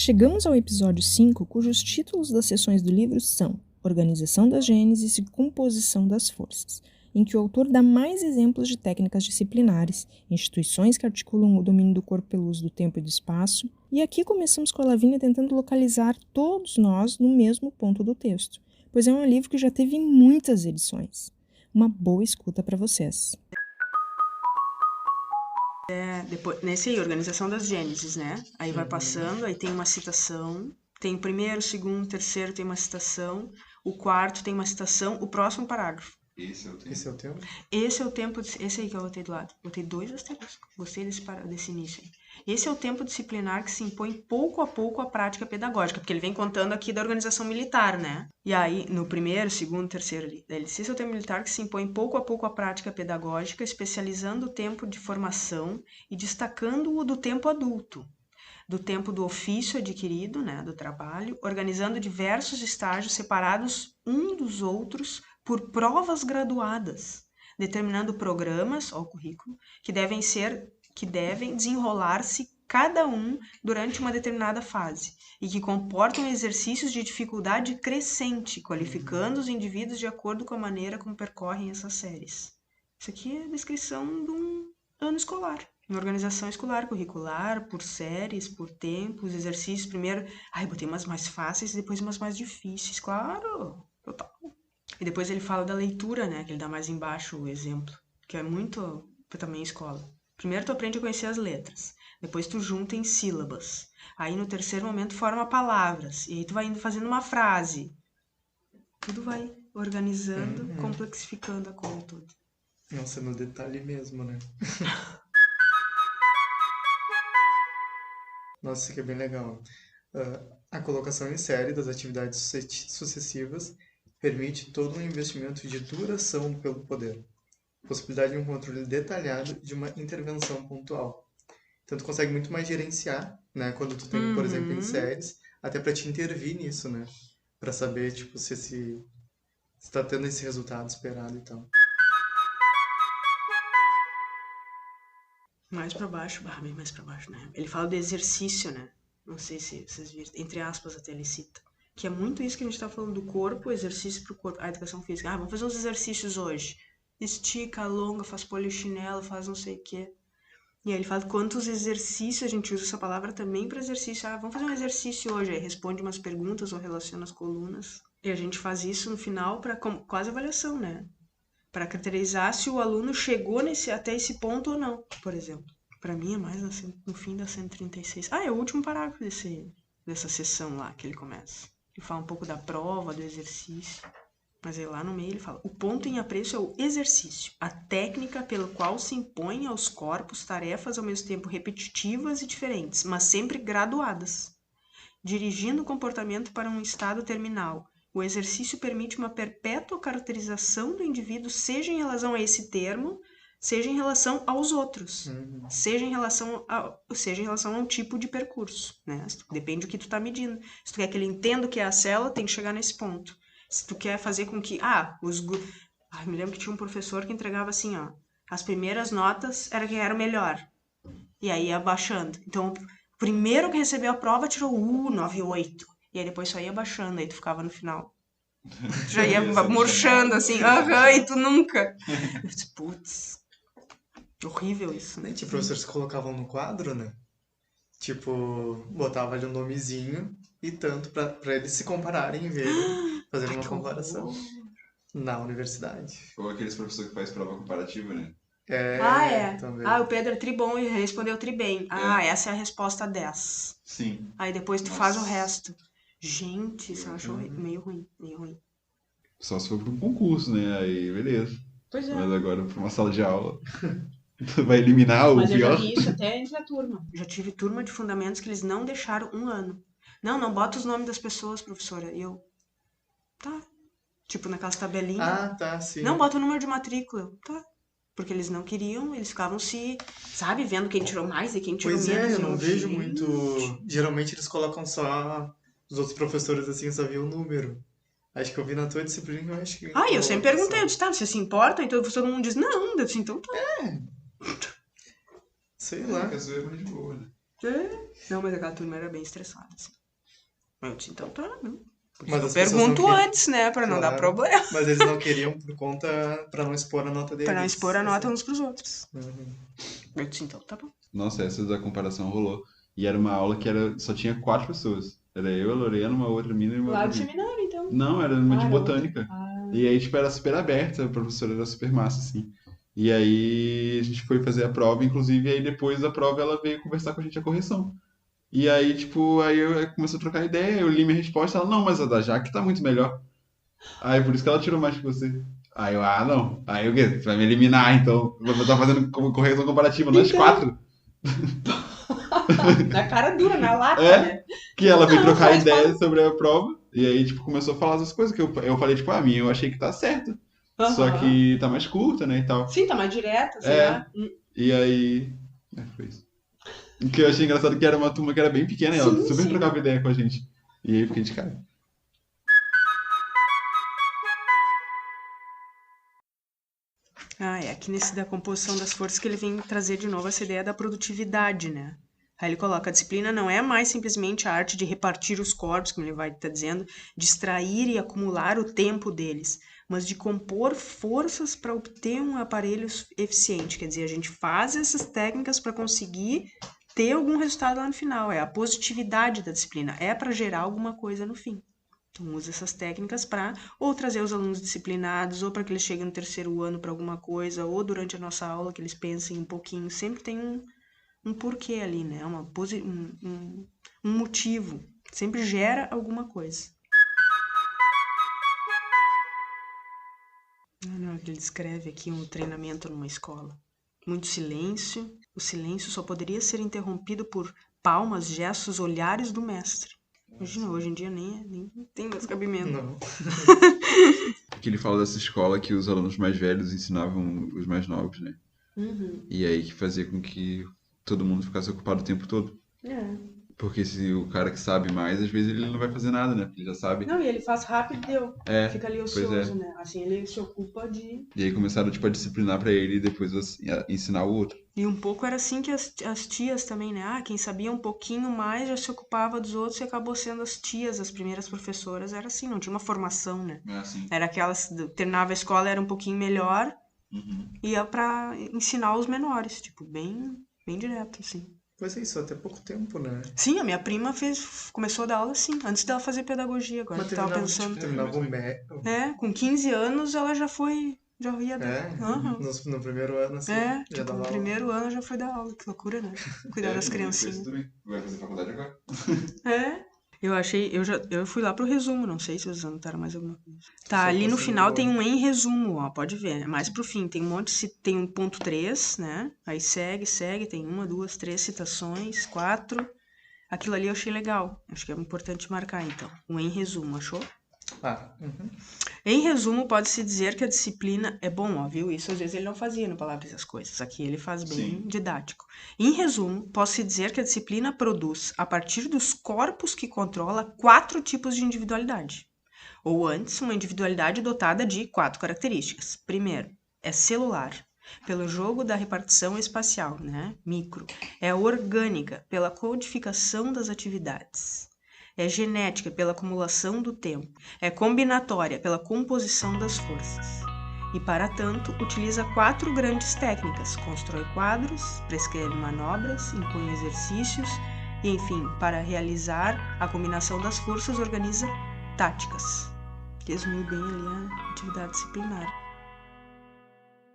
Chegamos ao episódio 5, cujos títulos das sessões do livro são Organização das Gênesis e Composição das Forças, em que o autor dá mais exemplos de técnicas disciplinares, instituições que articulam o domínio do corpo pelo uso do tempo e do espaço, e aqui começamos com a Lavínia tentando localizar todos nós no mesmo ponto do texto, pois é um livro que já teve muitas edições. Uma boa escuta para vocês. Depois, nesse aí, Organização das Gênesis, né? Aí vai passando, aí tem uma citação, tem o primeiro, o segundo, o terceiro tem uma citação, o quarto tem uma citação, o próximo parágrafo. Esse é o tempo? Esse é o tempo, esse aí que eu botei do lado. Botei 2 asteriscos, gostei desse início aí. Esse é o tempo disciplinar que se impõe pouco a pouco à prática pedagógica, porque ele vem contando aqui da organização militar, né? E aí, no primeiro, segundo, terceiro ali, ele diz, esse é o tempo militar que se impõe pouco a pouco à prática pedagógica, especializando o tempo de formação e destacando-o do tempo adulto, do tempo do ofício adquirido, né, do trabalho, organizando diversos estágios separados um dos outros por provas graduadas, determinando programas, ó, o currículo, que devem desenrolar-se cada um durante uma determinada fase e que comportam exercícios de dificuldade crescente, qualificando os indivíduos de acordo com a maneira como percorrem essas séries. Isso aqui é a descrição de um ano escolar. Uma organização escolar, curricular, por séries, por tempos, exercícios. Primeiro, botei umas mais fáceis e depois umas mais difíceis. Claro, total. E depois ele fala da leitura, né? Que ele dá mais embaixo o exemplo, que é muito também escola. Primeiro tu aprende a conhecer as letras, depois tu junta em sílabas. Aí no terceiro momento forma palavras, e aí tu vai indo fazendo uma frase. Tudo vai organizando, complexificando a coisa toda. Nossa, no detalhe mesmo, né? Nossa, isso aqui é bem legal. A colocação em série das atividades sucessivas permite todo um investimento de duração pelo poder. Possibilidade de um controle detalhado de uma intervenção pontual. Então, tu consegue muito mais gerenciar, né? Quando tu tem, por exemplo, em séries, até para te intervir nisso, né? Para saber, tipo, se tá tendo esse resultado esperado e tal. Mais pra baixo, bem mais pra baixo, né? Ele fala do exercício, né? Não sei se vocês viram, entre aspas até ele cita. Que é muito isso que a gente tá falando do corpo, exercício pro corpo, a educação física. Vamos fazer uns exercícios hoje. Estica, alonga, faz polichinelo, faz não sei o quê. E aí ele fala quantos exercícios, a gente usa essa palavra também para exercício. Vamos fazer um exercício hoje. Aí responde umas perguntas ou relaciona as colunas. E a gente faz isso no final para quase avaliação, né? Para caracterizar se o aluno chegou até esse ponto ou não, por exemplo. Para mim é mais no fim da 136. É o último parágrafo dessa sessão lá que ele começa. Ele fala um pouco da prova, do exercício. Mas aí lá no meio ele fala, o ponto em apreço é o exercício, a técnica pelo qual se impõe aos corpos tarefas ao mesmo tempo repetitivas e diferentes, mas sempre graduadas, dirigindo o comportamento para um estado terminal. O exercício permite uma perpétua caracterização do indivíduo, seja em relação a esse termo, seja em relação aos outros, seja em relação a um tipo de percurso, né? Depende do que tu tá medindo. Se tu quer que ele entenda o que é a célula, tem que chegar nesse ponto. Se tu quer fazer com que... me lembro que tinha um professor que entregava assim, ó. As primeiras notas era quem era o melhor. E aí ia baixando. Então, o primeiro que recebeu a prova tirou 9,8. E aí depois só ia baixando, aí tu ficava no final. Tu já ia murchando, assim. E tu nunca. Eu disse, putz. Horrível isso, né? Tinha professores que colocavam no quadro, né? Tipo, botava ali um nomezinho e tanto pra eles se compararem e verem, fazerem uma comparação na universidade. Ou aqueles professores que faz prova comparativa, né? Também. O Pedro é tribom e respondeu tribem. Essa é a resposta 10. Sim. Aí depois tu faz o resto. Gente, isso eu acho meio ruim. Só se for para um concurso, né? Aí, beleza. Pois é. Mas agora, para uma sala de aula, tu vai eliminar o pior. Mas eu já vi isso até entre a turma. Já tive turma de fundamentos que eles não deixaram um ano. Não bota os nomes das pessoas, professora. E eu, tá. Tipo, naquelas tabelinhas. Tá, sim. Não, bota o número de matrícula. Tá. Porque eles não queriam, eles ficavam vendo quem tirou mais e quem tirou menos. Pois eu não vejo muito... Geralmente eles colocam só... Os outros professores, assim, só viam o número. Acho que eu vi na tua disciplina, eu acho que... Eu sempre perguntei, eu disse, tá, você se importa? Então todo mundo diz, não. Eu disse, então tá. Sei lá. Isso é muito de boa, né? Não, mas aquela turma era bem estressada, assim. Eu disse, então tá, não. Mas Eu as pessoas pergunto não queriam. antes, né, pra não dar Claro. problema. Mas eles não queriam pra não expor a nota deles. Pra não expor a nota uns pros outros. Uhum. Eu disse, então tá bom. Nossa, essa da comparação rolou. E era uma aula que só tinha 4 pessoas. Era eu, a Lorena, uma outra mina e uma Lá outra do mina. seminário, então. Não, era uma de era botânica. outra. Ah. E aí, tipo, era super aberta, a professora era super massa, assim. E aí a gente foi fazer a prova, inclusive, aí depois da prova ela veio conversar com a gente a correção. E aí, tipo, aí eu começou a trocar ideia, eu li minha resposta, ela, não, mas a da Jaque tá muito melhor. Aí por isso que ela tirou mais que você. Aí eu, não. Aí o quê? Você vai me eliminar, então. Eu vou estar fazendo correção comparativa, nós Então. 4. Na cara dura, na lata, É? né? Que ela veio Não, trocar faz ideia sobre a prova. E aí, tipo, começou a falar essas coisas que eu falei, tipo, a minha eu achei que tá certo. Só Aham. que tá mais curta, né, e tal. Sim, tá mais direto, sei É. lá. E aí. Foi isso. O que eu achei engraçado é que era uma turma que era bem pequena e ela Sim, super sim. trocava ideia com a gente. E aí eu fiquei de cara. Aqui nesse da composição das forças que ele vem trazer de novo essa ideia da produtividade, né? Aí ele coloca, a disciplina não é mais simplesmente a arte de repartir os corpos, como ele vai estar dizendo, de extrair e acumular o tempo deles, mas de compor forças para obter um aparelho eficiente. Quer dizer, a gente faz essas técnicas para conseguir ter algum resultado lá no final. É a positividade da disciplina, é para gerar alguma coisa no fim. Então, usa essas técnicas para ou trazer os alunos disciplinados, ou para que eles cheguem no terceiro ano para alguma coisa, ou durante a nossa aula que eles pensem um pouquinho. Sempre tem um porquê ali, né? Um motivo. Sempre gera alguma coisa. Na hora que ele descreve aqui um treinamento numa escola. Muito silêncio. O silêncio só poderia ser interrompido por palmas, gestos, olhares do mestre. Imagina, hoje em dia nem tem mais cabimento. Não. Que ele fala dessa escola que os alunos mais velhos ensinavam os mais novos, né? Uhum. E aí que fazia com que todo mundo ficasse ocupado o tempo todo. Porque se o cara que sabe mais, às vezes ele não vai fazer nada, né? Porque ele já sabe. Não, e ele faz rápido e deu. É, Fica ali pois ocioso, é. né? Assim ele se ocupa de... E aí começaram, tipo, a disciplinar pra ele e depois a ensinar o outro. E um pouco era assim que as tias também, né? Quem sabia um pouquinho mais já se ocupava dos outros e acabou sendo as tias, as primeiras professoras. Era assim, não tinha uma formação, né? É assim. Era aquelas... Terminava a escola, era um pouquinho melhor, Uhum. ia pra ensinar os menores. Tipo, bem direto, assim. Pois é, isso até pouco tempo, né? Sim, a minha prima começou a dar aula assim, antes dela fazer pedagogia. Agora Mas eu tava terminava, pensando... tipo, terminava o médio. Com 15 anos ela já ia dar. Aham. No primeiro ano, assim, já Tipo, dava no aula. primeiro ano já foi dar aula. Que loucura, né? Cuidar das criancinhas. Vai fazer faculdade agora. Eu fui lá pro resumo, não sei se vocês anotaram mais alguma coisa. Tá, Só ali no passando final o tem olho. um em resumo, ó, pode ver, é mais pro fim, tem um monte, tem um ponto 3, né, aí segue, tem 1, 2, 3 citações, 4, aquilo ali eu achei legal, acho que é importante marcar então, um em resumo, achou? Uhum. Em resumo, pode-se dizer que a disciplina é bom, ó, viu? Isso às vezes ele não fazia no Palavras e as Coisas. Aqui ele faz bem didático. Em resumo, pode-se dizer que a disciplina produz, a partir dos corpos que controla, 4 tipos de individualidade. Ou antes, uma individualidade dotada de 4 características. Primeiro, é celular, pelo jogo da repartição espacial, né? Micro. É orgânica, pela codificação das atividades. É genética, pela acumulação do tempo. É combinatória, pela composição das forças. E, para tanto, utiliza 4 grandes técnicas. Constrói quadros, prescreve manobras, impõe exercícios e, enfim, para realizar a combinação das forças, organiza táticas. Resumiu bem ali a atividade disciplinar.